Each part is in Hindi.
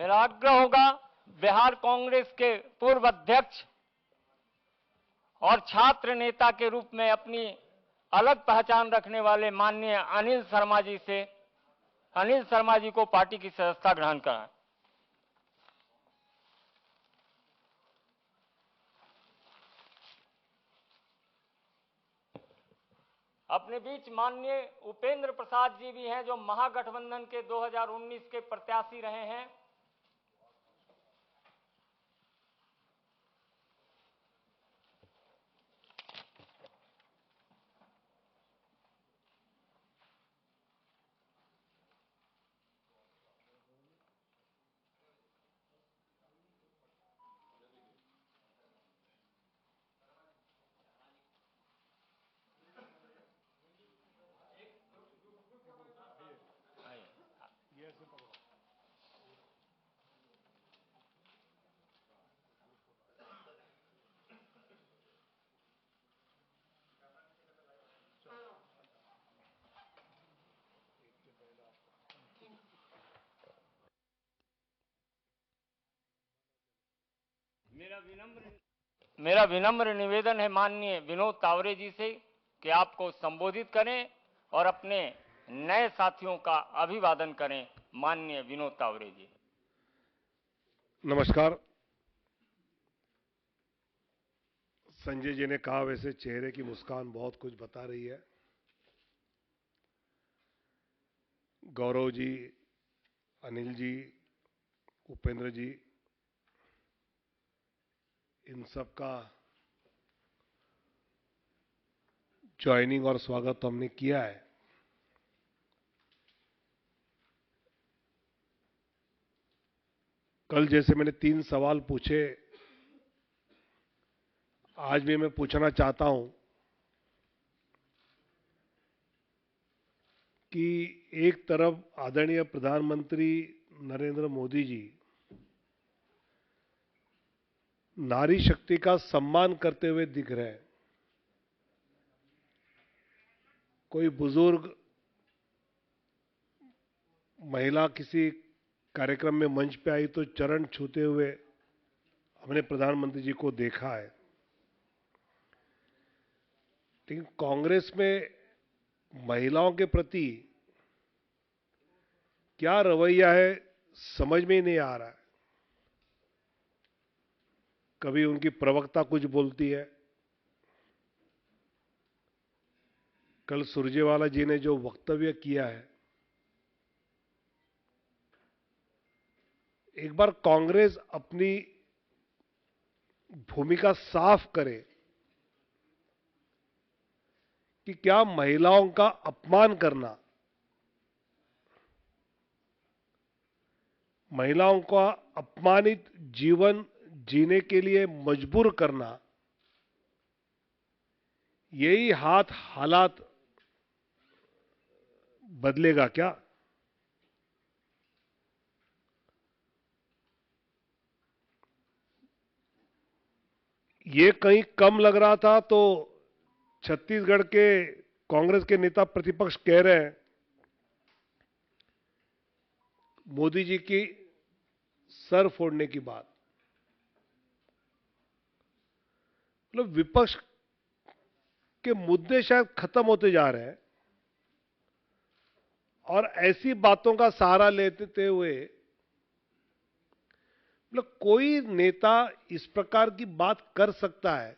मेरा आग्रह होगा बिहार कांग्रेस के पूर्व अध्यक्ष और छात्र नेता के रूप में अपनी अलग पहचान रखने वाले माननीय अनिल शर्मा जी को पार्टी की सदस्यता ग्रहण कराएं। अपने बीच माननीय उपेंद्र प्रसाद जी भी हैं, जो महागठबंधन के 2019 के प्रत्याशी रहे हैं। मेरा विनम्र निवेदन है माननीय विनोद तावरे जी से कि आपको संबोधित करें और अपने नए साथियों का अभिवादन करें। माननीय विनोद तावरे जी। नमस्कार। संजय जी ने कहा वैसे चेहरे की मुस्कान बहुत कुछ बता रही है। गौरव जी, अनिल जी, उपेंद्र जी, इन सब का ज्वाइनिंग और स्वागत तो हमने किया है। कल जैसे मैंने 3 सवाल पूछे, आज भी मैं पूछना चाहता हूं कि एक तरफ आदरणीय प्रधानमंत्री नरेंद्र मोदी जी नारी शक्ति का सम्मान करते हुए दिख रहे हैं। कोई बुजुर्ग महिला किसी कार्यक्रम में मंच पे आई तो चरण छूते हुए हमने प्रधानमंत्री जी को देखा है। लेकिन कांग्रेस में महिलाओं के प्रति क्या रवैया है समझ में ही नहीं आ रहा है। कभी उनकी प्रवक्ता कुछ बोलती है, कल सुरजेवाला जी ने जो वक्तव्य किया है, एक बार कांग्रेस अपनी भूमिका साफ करे कि क्या महिलाओं का अपमान करना, महिलाओं का अपमानित जीवन जीने के लिए मजबूर करना, यही हालात बदलेगा क्या? ये कहीं कम लग रहा था तो छत्तीसगढ़ के कांग्रेस के नेता प्रतिपक्ष कह रहे हैं मोदी जी की सर फोड़ने की बात। मतलब विपक्ष के मुद्दे शायद खत्म होते जा रहे हैं और ऐसी बातों का सहारा लेते हुए मतलब कोई नेता इस प्रकार की बात कर सकता है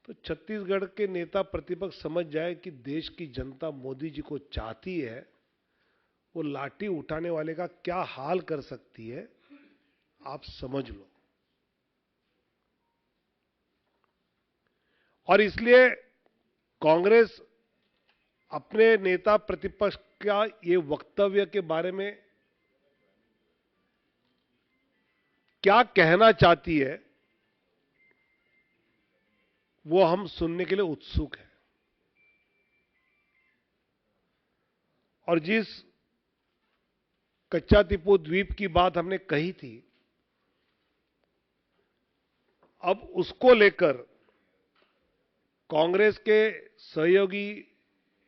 तो छत्तीसगढ़ के नेता प्रतिपक्ष समझ जाए कि देश की जनता मोदी जी को चाहती है। वो लाठी उठाने वाले का क्या हाल कर सकती है, आप समझ लो। और इसलिए कांग्रेस अपने नेता प्रतिपक्ष का ये वक्तव्य के बारे में क्या कहना चाहती है वो हम सुनने के लिए उत्सुक हैं। और जिस कच्चा टीपू द्वीप की बात हमने कही थी, अब उसको लेकर कांग्रेस के सहयोगी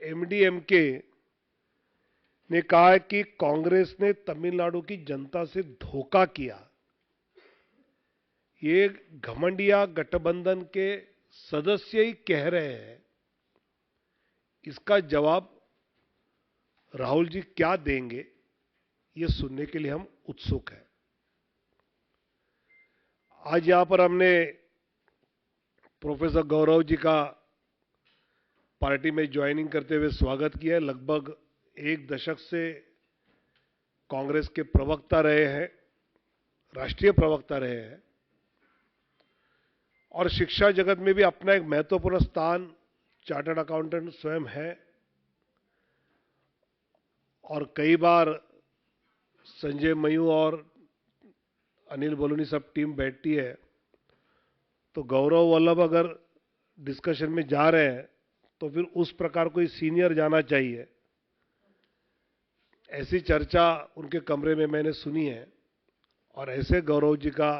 एमडीएमके ने कहा है कि कांग्रेस ने तमिलनाडु की जनता से धोखा किया। ये घमंडिया गठबंधन के सदस्य ही कह रहे हैं। इसका जवाब राहुल जी क्या देंगे, ये सुनने के लिए हम उत्सुक हैं। आज यहां पर हमने प्रोफेसर गौरव जी का पार्टी में ज्वाइनिंग करते हुए स्वागत किया है। लगभग एक दशक से कांग्रेस के प्रवक्ता रहे हैं, राष्ट्रीय प्रवक्ता रहे हैं, और शिक्षा जगत में भी अपना एक महत्वपूर्ण स्थान चार्टर्ड अकाउंटेंट स्वयं है। और कई बार संजय मयूर और अनिल बलूनी सब टीम बैठती है तो गौरव वल्लभ अगर डिस्कशन में जा रहे हैं तो फिर उस प्रकार कोई सीनियर जाना चाहिए। ऐसी चर्चा उनके कमरे में मैंने सुनी है और ऐसे गौरव जी का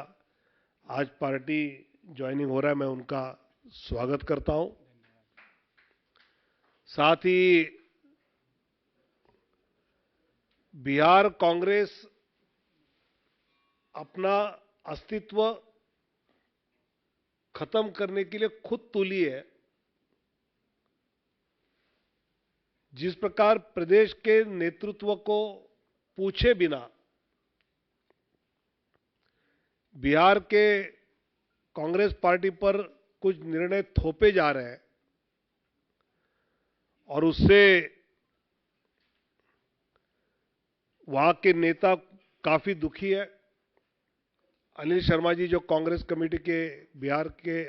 आज पार्टी ज्वाइनिंग हो रहा है, मैं उनका स्वागत करता हूं। साथ ही बिहार कांग्रेस अपना अस्तित्व खत्म करने के लिए खुद तुली है। जिस प्रकार प्रदेश के नेतृत्व को पूछे बिना बिहार के कांग्रेस पार्टी पर कुछ निर्णय थोपे जा रहे हैं और उससे वहां के नेता काफी दुखी है। अनिल शर्मा जी जो कांग्रेस कमेटी के बिहार के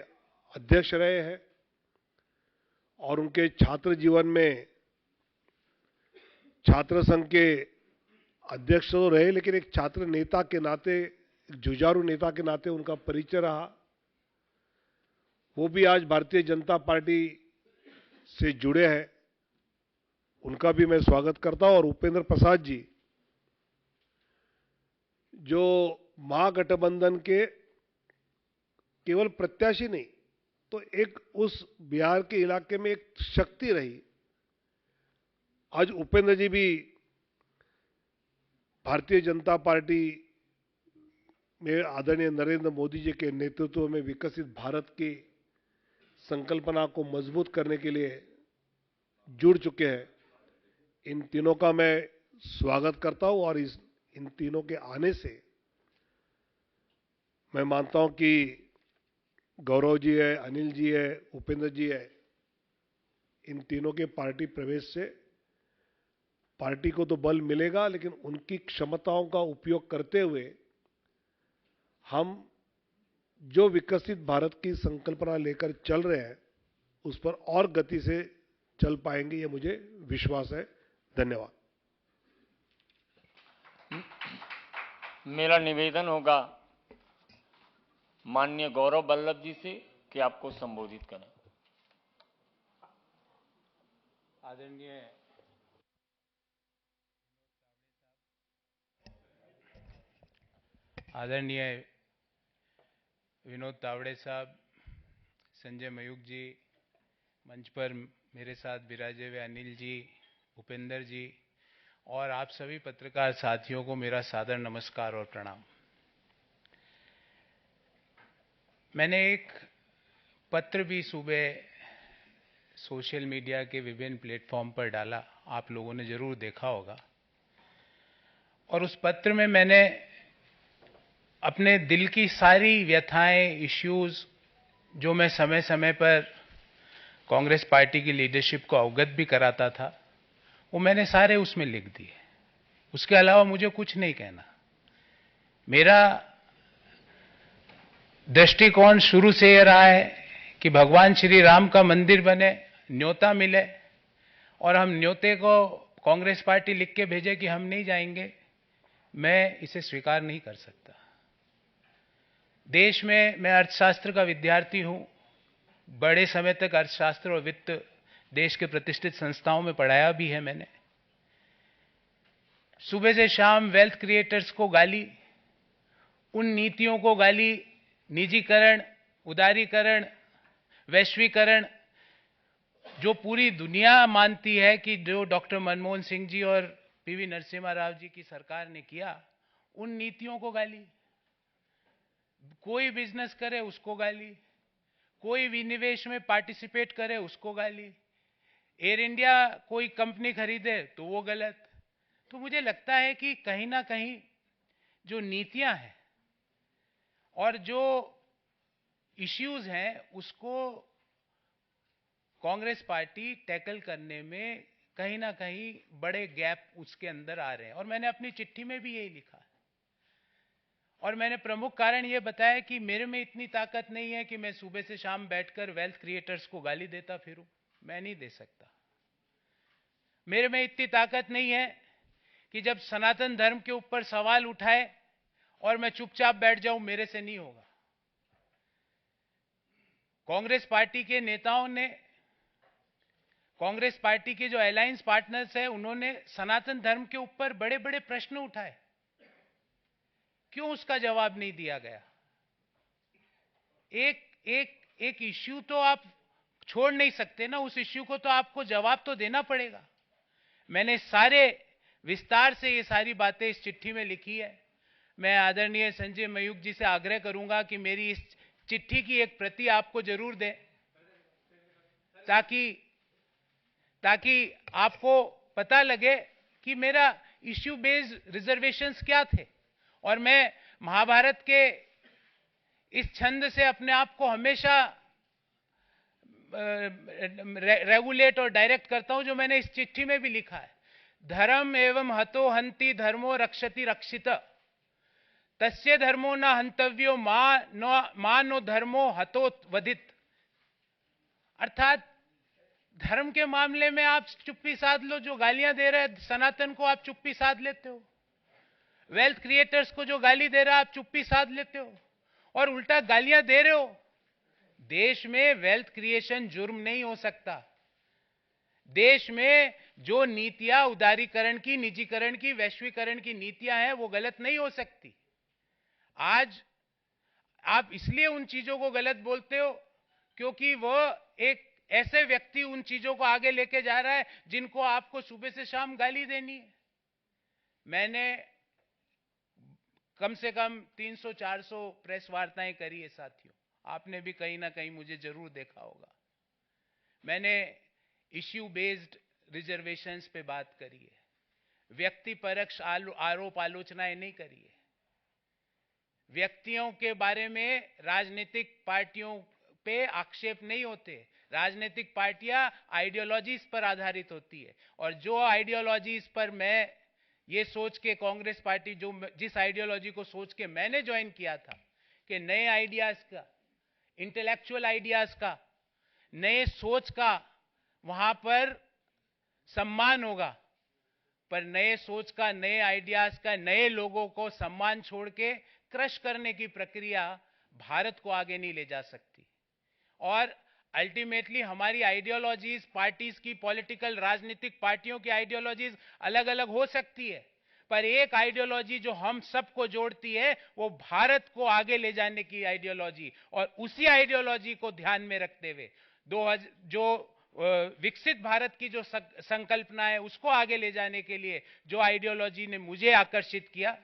अध्यक्ष रहे हैं और उनके छात्र जीवन में छात्र संघ के अध्यक्ष तो रहे, लेकिन एक छात्र नेता के नाते, एक जुझारू नेता के नाते उनका परिचय रहा। वो भी आज भारतीय जनता पार्टी से जुड़े हैं, उनका भी मैं स्वागत करता हूं। और उपेंद्र प्रसाद जी जो महागठबंधन के केवल प्रत्याशी नहीं तो एक उस बिहार के इलाके में एक शक्ति रही। आज उपेंद्र जी भी भारतीय जनता पार्टी में आदरणीय नरेंद्र मोदी जी के नेतृत्व में विकसित भारत की संकल्पना को मजबूत करने के लिए जुड़ चुके हैं। इन तीनों का मैं स्वागत करता हूं और इन तीनों के आने से मैं मानता हूं कि गौरव जी है, अनिल जी है, उपेंद्र जी है, इन तीनों के पार्टी प्रवेश से पार्टी को तो बल मिलेगा, लेकिन उनकी क्षमताओं का उपयोग करते हुए हम जो विकसित भारत की संकल्पना लेकर चल रहे हैं उस पर और गति से चल पाएंगे, ये मुझे विश्वास है। धन्यवाद। मेरा निवेदन होगा माननीय गौरव वल्लभ जी से कि आपको संबोधित करें। आदरणीय विनोद तावड़े साहब, संजय मयूख जी, मंच पर मेरे साथ विराजे हुए अनिल जी, उपेंद्र जी और आप सभी पत्रकार साथियों को मेरा सादर नमस्कार और प्रणाम। मैंने एक पत्र भी सुबह सोशल मीडिया के विभिन्न प्लेटफॉर्म पर डाला, आप लोगों ने जरूर देखा होगा। और उस पत्र में मैंने अपने दिल की सारी व्यथाएं, इश्यूज जो मैं समय समय पर कांग्रेस पार्टी की लीडरशिप को अवगत भी कराता था, वो मैंने सारे उसमें लिख दिए। उसके अलावा मुझे कुछ नहीं कहना। मेरा दृष्टिकोण शुरू से यह रहा है कि भगवान श्री राम का मंदिर बने, न्योता मिले और हम न्योते को कांग्रेस पार्टी लिख के भेजे कि हम नहीं जाएंगे, मैं इसे स्वीकार नहीं कर सकता। देश में मैं अर्थशास्त्र का विद्यार्थी हूं, बड़े समय तक अर्थशास्त्र और वित्त देश के प्रतिष्ठित संस्थाओं में पढ़ाया भी है मैंने। सुबह से शाम वेल्थ क्रिएटर्स को गाली, उन नीतियों को गाली, निजीकरण, उदारीकरण, वैश्वीकरण, जो पूरी दुनिया मानती है कि जो डॉक्टर मनमोहन सिंह जी और पीवी नरसिम्हा राव जी की सरकार ने किया, उन नीतियों को गाली। कोई बिजनेस करे उसको गाली, कोई विनिवेश में पार्टिसिपेट करे उसको गाली, एयर इंडिया कोई कंपनी खरीदे तो वो गलत। तो मुझे लगता है कि कहीं ना कहीं जो नीतियां हैं और जो इश्यूज हैं उसको कांग्रेस पार्टी टैकल करने में कहीं ना कहीं बड़े गैप उसके अंदर आ रहे हैं। और मैंने अपनी चिट्ठी में भी यही लिखा है। और मैंने प्रमुख कारण यह बताया कि मेरे में इतनी ताकत नहीं है कि मैं सुबह से शाम बैठकर वेल्थ क्रिएटर्स को गाली देता फिरूं, मैं नहीं दे सकता। मेरे में इतनी ताकत नहीं है कि जब सनातन धर्म के ऊपर सवाल उठाए और मैं चुपचाप बैठ जाऊं, मेरे से नहीं होगा। कांग्रेस पार्टी के नेताओं ने, कांग्रेस पार्टी के जो अलायंस पार्टनर्स हैं, उन्होंने सनातन धर्म के ऊपर बड़े बड़े प्रश्न उठाए, क्यों उसका जवाब नहीं दिया गया? एक इश्यू तो आप छोड़ नहीं सकते ना, उस इश्यू को तो आपको जवाब तो देना पड़ेगा। मैंने सारे विस्तार से ये सारी बातें इस चिट्ठी में लिखी है। मैं आदरणीय संजय मयूख जी से आग्रह करूंगा कि मेरी इस चिट्ठी की एक प्रति आपको जरूर दें, ताकि आपको पता लगे कि मेरा इश्यू बेस्ड रिजर्वेशंस क्या थे। और मैं महाभारत के इस छंद से अपने आप को हमेशा रेगुलेट और डायरेक्ट करता हूं, जो मैंने इस चिट्ठी में भी लिखा है। धर्म एवं हतो हंति धर्मो रक्षति रक्षित, तस्य धर्मो न हंतव्यो मा नो धर्मो हतो वधित। अर्थात धर्म के मामले में आप चुप्पी साध लो, जो गालियां दे रहे हैं सनातन को आप चुप्पी साध लेते हो, वेल्थ क्रिएटर्स को जो गाली दे रहा है आप चुप्पी साध लेते हो, और उल्टा गालियां दे रहे हो। देश में वेल्थ क्रिएशन जुर्म नहीं हो सकता। देश में जो नीतियां उदारीकरण की, निजीकरण की, वैश्वीकरण की नीतियां हैं, वो गलत नहीं हो सकती। आज आप इसलिए उन चीजों को गलत बोलते हो क्योंकि वो एक ऐसे व्यक्ति उन चीजों को आगे लेके जा रहा है जिनको आपको सुबह से शाम गाली देनी है। मैंने कम से कम 300-400 प्रेस वार्ताएं करी है साथियों, आपने भी कहीं ना कहीं मुझे जरूर देखा होगा। मैंने इश्यू बेस्ड रिजर्वेशंस पे बात करी है, व्यक्ति परक्ष आरोप आलोचनाएं नहीं करी है। व्यक्तियों के बारे में राजनीतिक पार्टियों पे आक्षेप नहीं होते। राजनीतिक पार्टियां आइडियोलॉजीज पर आधारित होती है, और जो आइडियोलॉजीज पर मैं ये सोच के कांग्रेस पार्टी, जिस आइडियोलॉजी को सोच के मैंने ज्वाइन किया था कि नए आइडियाज का, इंटेलेक्चुअल आइडियाज का, नए सोच का वहां पर सम्मान होगा, पर नए सोच का, नए आइडियाज का, नए लोगों को सम्मान छोड़ के क्रश करने की प्रक्रिया भारत को आगे नहीं ले जा सकती। और अल्टीमेटली हमारी आइडियोलॉजीज, पार्टीज की, पॉलिटिकल राजनीतिक पार्टियों की आइडियोलॉजीज अलग अलग हो सकती है, पर एक आइडियोलॉजी जो हम सबको जोड़ती है वो भारत को आगे ले जाने की आइडियोलॉजी, और उसी आइडियोलॉजी को ध्यान में रखते हुए जो विकसित भारत की जो संकल्पना है उसको आगे ले जाने के लिए जो आइडियोलॉजी ने मुझे आकर्षित किया,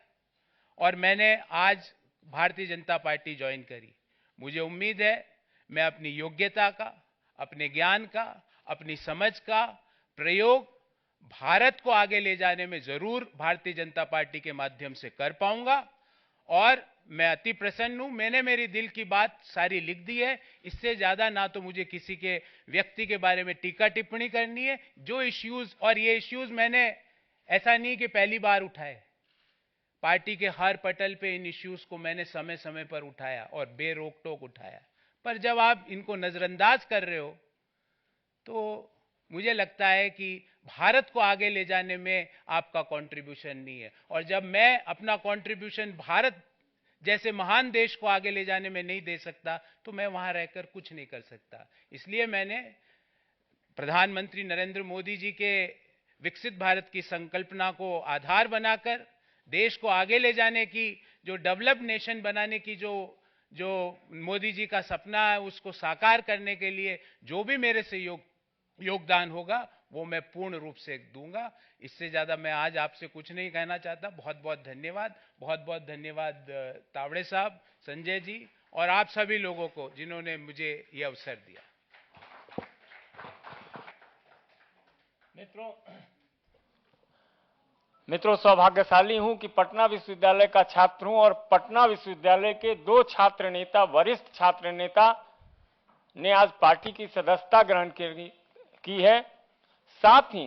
और मैंने आज भारतीय जनता पार्टी ज्वाइन करी। मुझे उम्मीद है मैं अपनी योग्यता का, अपने ज्ञान का, अपनी समझ का प्रयोग भारत को आगे ले जाने में जरूर भारतीय जनता पार्टी के माध्यम से कर पाऊंगा। और मैं अति प्रसन्न हूं, मैंने मेरी दिल की बात सारी लिख दी है। इससे ज्यादा ना तो मुझे किसी के व्यक्ति के बारे में टीका टिप्पणी करनी है। जो इश्यूज, और ये इश्यूज मैंने ऐसा नहीं कि पहली बार उठाए, पार्टी के हर पटल पे इन इश्यूज को मैंने समय समय पर उठाया और बेरोक टोक उठाया। पर जब आप इनको नजरअंदाज कर रहे हो तो मुझे लगता है कि भारत को आगे ले जाने में आपका कंट्रीब्यूशन नहीं है। और जब मैं अपना कंट्रीब्यूशन भारत जैसे महान देश को आगे ले जाने में नहीं दे सकता तो मैं वहां रहकर कुछ नहीं कर सकता। इसलिए मैंने प्रधानमंत्री नरेंद्र मोदी जी के विकसित भारत की संकल्पना को आधार बनाकर देश को आगे ले जाने की, जो डेवलप्ड नेशन बनाने की जो मोदी जी का सपना है, उसको साकार करने के लिए जो भी मेरे से योगदान होगा वो मैं पूर्ण रूप से दूंगा। इससे ज्यादा मैं आज आपसे कुछ नहीं कहना चाहता। बहुत बहुत धन्यवाद, बहुत बहुत धन्यवाद तावड़े साहब, संजय जी और आप सभी लोगों को जिन्होंने मुझे ये अवसर दिया। मित्रों, सौभाग्यशाली हूं कि पटना विश्वविद्यालय का छात्र हूं और पटना विश्वविद्यालय के 2 छात्र नेता, वरिष्ठ छात्र नेता ने आज पार्टी की सदस्यता ग्रहण की है। साथ ही